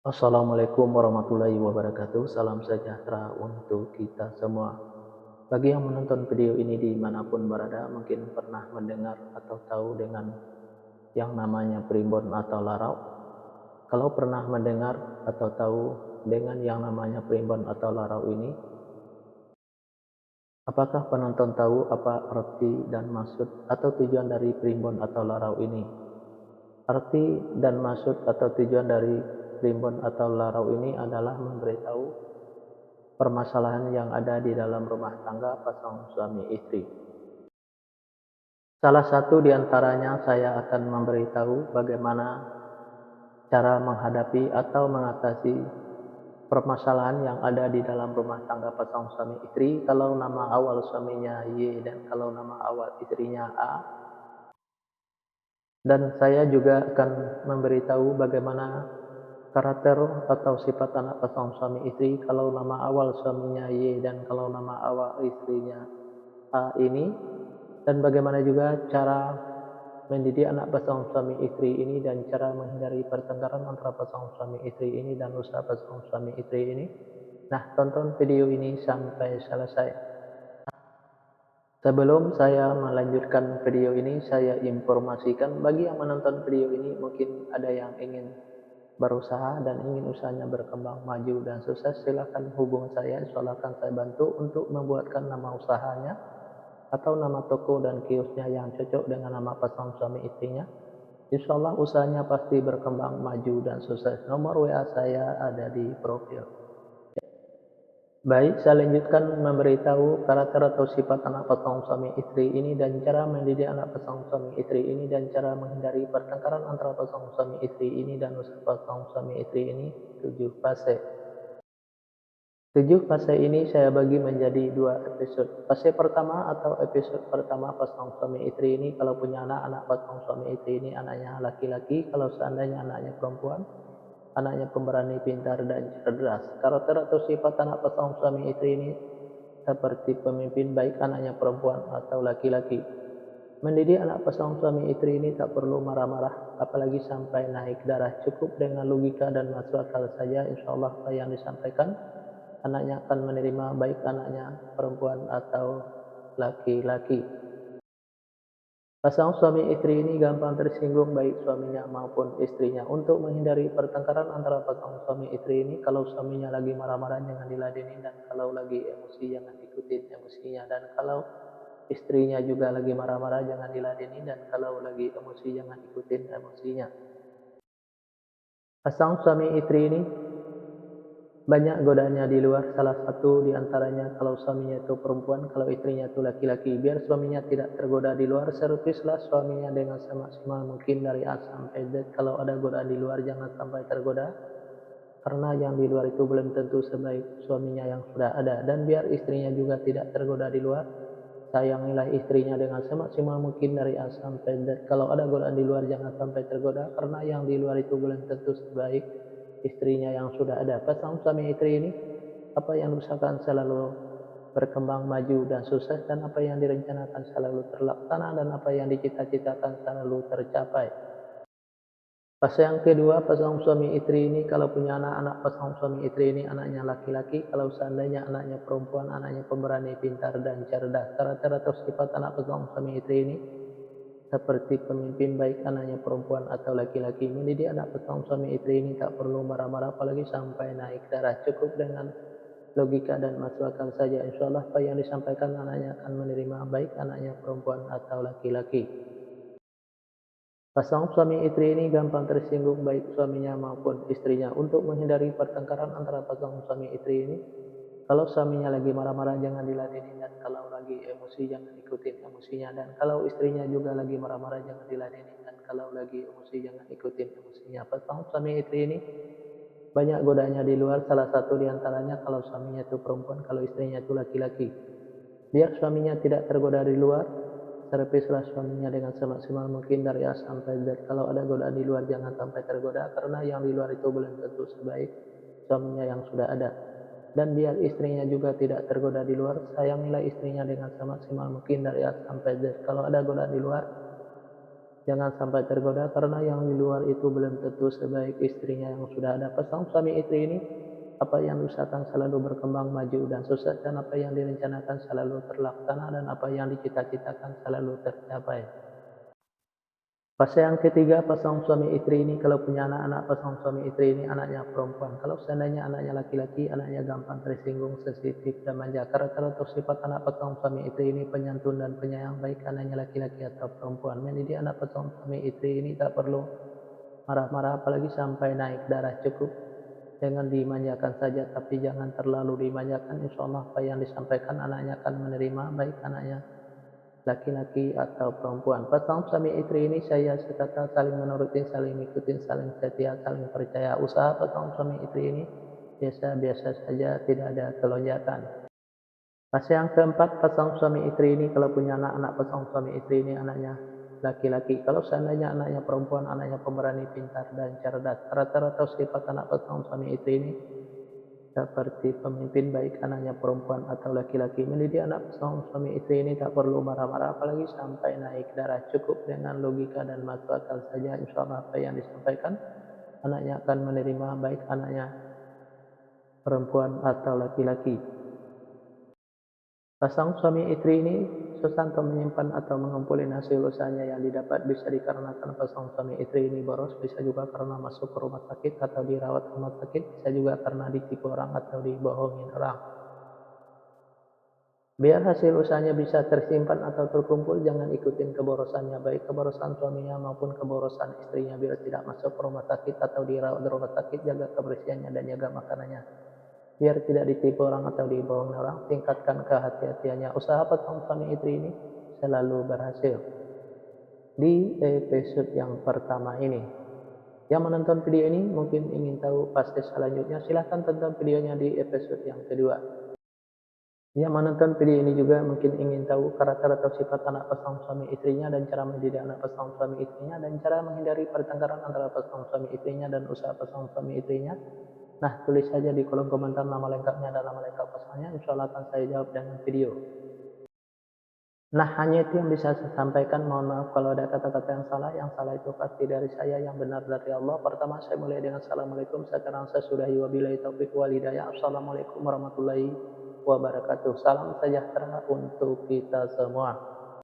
Assalamualaikum warahmatullahi wabarakatuh. Salam sejahtera untuk kita semua. Bagi yang menonton video ini dimanapun berada, mungkin pernah mendengar atau tahu dengan yang namanya primbon atau larau. Kalau pernah mendengar atau tahu dengan yang namanya primbon atau larau ini, apakah penonton tahu apa arti dan maksud atau tujuan dari primbon atau larau ini? Arti dan maksud atau tujuan dari primbon atau larau ini adalah memberitahu permasalahan yang ada di dalam rumah tangga pasangan suami istri. Salah satu di antaranya saya akan memberitahu bagaimana cara menghadapi atau mengatasi permasalahan yang ada di dalam rumah tangga pasangan suami istri kalau nama awal suaminya Y dan kalau nama awal istrinya A. Dan saya juga akan memberitahu bagaimana karakter atau sifat anak pasangan suami istri kalau nama awal suaminya Y dan kalau nama awal istrinya A ini, dan bagaimana juga cara mendidik anak pasangan suami istri ini dan cara menghindari pertengkaran antara pasangan suami istri ini dan usaha pasangan suami istri ini. Nah, tonton video ini sampai selesai. Sebelum saya melanjutkan video ini, saya informasikan bagi yang menonton video ini mungkin ada yang ingin berusaha dan ingin usahanya berkembang maju dan sukses, silakan hubungi saya, insyaallah akan saya bantu untuk membuatkan nama usahanya atau nama toko dan kiosnya yang cocok dengan nama pasangan suami istrinya. Insyaallah usahanya pasti berkembang maju dan sukses. Nomor WA saya ada di profil. Baik, saya lanjutkan memberitahu karakter atau sifat anak pasangan suami istri ini dan cara mendidik anak pasangan suami istri ini dan cara menghindari pertengkaran antara pasangan suami istri ini dan usaha pasangan suami istri ini. 7 fase. 7 fase ini saya bagi menjadi 2 episode. Fase pertama atau episode pertama pasangan suami istri ini kalau punya anak pasangan suami istri ini anaknya laki-laki, kalau seandainya anaknya perempuan, anaknya pemberani, pintar, dan cerdas. Karakter atau sifat anak pasangan suami istri ini seperti pemimpin baik anaknya perempuan atau laki-laki. Mendidik anak pasangan suami istri ini tak perlu marah-marah, apalagi sampai naik darah. Cukup dengan logika dan masuk akal saja, insya Allah apa yang disampaikan anaknya akan menerima, baik anaknya perempuan atau laki-laki. Pasangan suami istri ini gampang tersinggung baik suaminya maupun istrinya. Untuk menghindari pertengkaran antara pasangan suami istri ini, kalau suaminya lagi marah-marah jangan diladenin, dan kalau lagi emosi jangan ikutin emosinya, dan kalau istrinya juga lagi marah-marah jangan diladenin, dan kalau lagi emosi jangan ikutin emosinya. Pasangan suami istri ini banyak godaannya di luar, salah satu di antaranya kalau suaminya itu perempuan, kalau istrinya itu laki-laki. Biar suaminya tidak tergoda di luar, servislah suaminya dengan semaksimal mungkin dari A sampai Z. Kalau ada godaan di luar jangan sampai tergoda, karena yang di luar itu belum tentu sebaik suaminya yang sudah ada. Dan biar istrinya juga tidak tergoda di luar, sayangilah istrinya dengan semaksimal mungkin dari A sampai Z. Kalau ada godaan di luar jangan sampai tergoda, karena yang di luar itu belum tentu sebaik istrinya yang sudah ada. Pasangan suami istri ini, apa yang diusahakan selalu berkembang maju dan sukses, dan apa yang direncanakan selalu terlaksana, dan apa yang dicita-citakan selalu tercapai. Fase yang kedua, pasangan suami istri ini kalau punya anak pasangan suami istri ini anaknya laki-laki, kalau seandainya anaknya perempuan, anaknya pemberani, pintar, dan cerdas. Karakter atau sifat anak pasangan suami istri ini seperti pemimpin baik anaknya perempuan atau laki-laki. Mendidik anak pasangan suami istri ini tak perlu marah-marah, apalagi sampai naik darah. Cukup dengan logika dan masuk akal saja, insya Allah apa yang disampaikan anaknya akan menerima, baik anaknya perempuan atau laki-laki. Pasangan suami istri ini gampang tersinggung baik suaminya maupun istrinya. Untuk menghindari pertengkaran antara pasangan suami istri ini, kalau suaminya lagi marah-marah jangan diladenin, dan kalau lagi emosi jangan ikutin emosinya, dan kalau istrinya juga lagi marah-marah jangan diladenin, dan kalau lagi emosi jangan ikutin emosinya. Pasangan suami istri ini banyak godanya di luar, salah satu di antaranya kalau suaminya itu perempuan, kalau istrinya itu laki-laki. Biar suaminya tidak tergoda di luar, servislah suaminya dengan semaksimal mungkin dari A sampai Z. Kalau ada godaan di luar jangan sampai tergoda, karena yang di luar itu belum tentu sebaik suaminya yang sudah ada. Dan biar istrinya juga tidak tergoda di luar, sayangilah istrinya dengan semaksimal mungkin dari A sampai Z. Kalau ada godaan di luar, Jangan sampai tergoda karena yang di luar itu belum tentu sebaik istrinya yang sudah ada. Pesan suami istri ini, apa yang diusahakan selalu berkembang maju dan sukses, dan apa yang direncanakan selalu terlaksana, dan apa yang dicita-citakan selalu tercapai. Fase yang ketiga, pasang suami istri ini kalau punya anak-anak, pasang suami istri ini anaknya perempuan. Kalau seandainya anaknya laki-laki, anaknya gampang tersinggung, sensitif, dan manja. Karakter atau sifat anak pasang suami istri ini penyantun dan penyayang, baik anaknya laki-laki atau perempuan. Mendidik anak pasang suami istri ini tak perlu marah-marah, apalagi sampai naik darah. Cukup dengan dimanjakan saja, tapi jangan terlalu dimanjakan. Insya Allah apa yang disampaikan anaknya akan menerima, baik anaknya laki-laki atau perempuan. Pasang suami istri ini saya sekata saling menuruti, saling mengikuti, saling setia, saling percaya. Usaha pasang suami istri ini biasa-biasa saja, tidak ada kelonjakan. Fase yang keempat, pasang suami istri ini kalau punya anak-anak, pasang suami istri ini anaknya laki-laki. Kalau seandainya anaknya perempuan, anaknya pemberani, pintar, dan cerdas. Rata-rata sifat anak pasang suami istri ini seperti pemimpin, baik anaknya perempuan atau laki-laki. Mendidik anak suami istri ini tak perlu marah-marah, apalagi sampai naik darah. Cukup dengan logika dan masuk akal saja. Insya Allah apa yang disampaikan anaknya akan menerima, baik anaknya perempuan atau laki-laki. Pasang suami istri ini susah untuk menyimpan atau mengumpulkan hasil usahanya yang didapat, bisa dikarenakan pasang suami istri ini boros, bisa juga karena masuk ke rumah sakit atau dirawat rumah sakit, bisa juga karena ditipu orang atau dibohongin orang. Biar hasil usahanya bisa tersimpan atau terkumpul, jangan ikutin keborosannya, baik keborosan suaminya maupun keborosan istrinya. Biar tidak masuk ke rumah sakit atau dirawat di rumah sakit, jaga kebersihannya dan jaga makanannya. Biar tidak ditipu orang atau dibohong orang, tingkatkan kehati-hatiannya. Usaha pasang suami istri ini selalu berhasil. Di episode yang pertama ini, yang menonton video ini mungkin ingin tahu fase selanjutnya, silahkan tonton videonya di episode yang kedua. Yang menonton video ini juga mungkin ingin tahu karakter atau sifat anak pasang suami istrinya, dan cara mendidik anak pasang suami istrinya, dan cara menghindari pertengkaran antara pasang suami istrinya dan usaha pasang suami istrinya. Nah, tulis saja di kolom komentar nama lengkapnya dan nama lengkap pasangannya, insya Allah akan saya jawab dengan video. Nah, hanya itu yang bisa saya sampaikan. Mohon maaf kalau ada kata-kata yang salah. Yang salah itu pasti dari saya, yang benar dari Allah. Pertama, saya mulai dengan assalamualaikum. Sekarang saya sudahi wabillahi taufiq wal hidayah. Assalamualaikum warahmatullahi wabarakatuh. Salam sejahtera untuk kita semua.